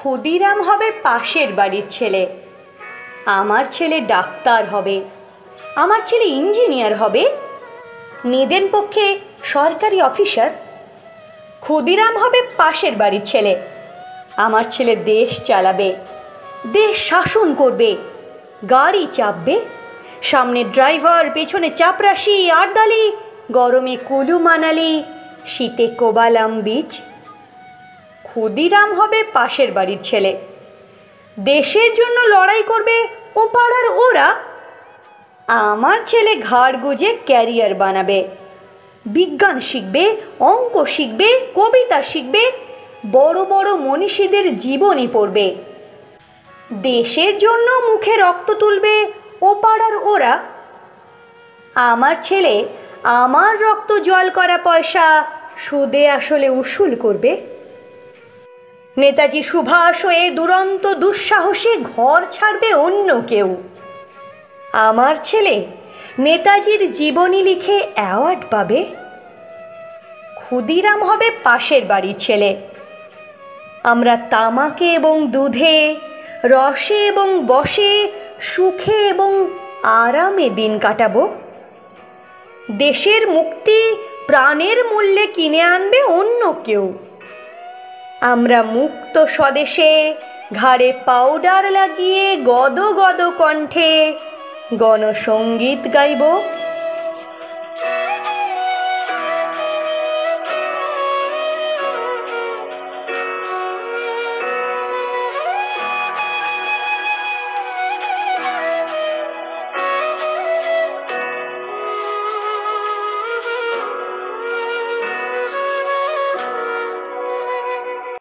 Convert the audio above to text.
ক্ষুদিরাম হবে পাশের বাড়ির ছেলে, আমার ছেলে ডাক্তার হবে, আমার ছেলে ইঞ্জিনিয়ার হবে, নিদেন পক্ষে সরকারি অফিসার। ক্ষুদিরাম হবে পাশের বাড়ির ছেলে, আমার ছেলে দেশ চালাবে, দেশ শাসন করবে, গাড়ি চাপবে, সামনে ড্রাইভার, পেছনে চাপরাশি আরদালি, গরমে কুলু মানালি, শীতে কোবালাম বীচ। ক্ষুদিরাম হবে পাশের বাড়ির ছেলে, দেশের জন্য লড়াই করবে ও পাড়ার ওরা, আমার ছেলে ঘাড় গুজে ক্যারিয়ার বানাবে, বিজ্ঞান শিখবে, অঙ্ক শিখবে, কবিতা শিখবে, বড় বড় মনীষীদের জীবনী পড়বে, দেশের জন্য মুখে রক্ত তুলবে ও পাড়ার ওরা, আমার ছেলে আমার রক্ত জল করা পয়সা সুদে আসলে উসুল করবে। নেতাজি সুভাষ হয়ে দুরন্ত দুঃসাহসে ঘর ছাড়বে অন্য কেউ, আমার ছেলে নেতাজির জীবনী লিখে অ্যাওয়ার্ড পাবে। ক্ষুদিরাম হবে পাশের বাড়ির ছেলে, আমরা তামাকে এবং দুধে, রসে এবং বসে, সুখে এবং আরামে দিন কাটাবো, দেশের মুক্তি প্রাণের মূল্যে কিনে আনবে অন্য কেউ, আমরা মুক্ত স্বদেশে ঘাড়ে পাউডার লাগিয়ে গদ গদ কণ্ঠে গণসঙ্গীত গাইব।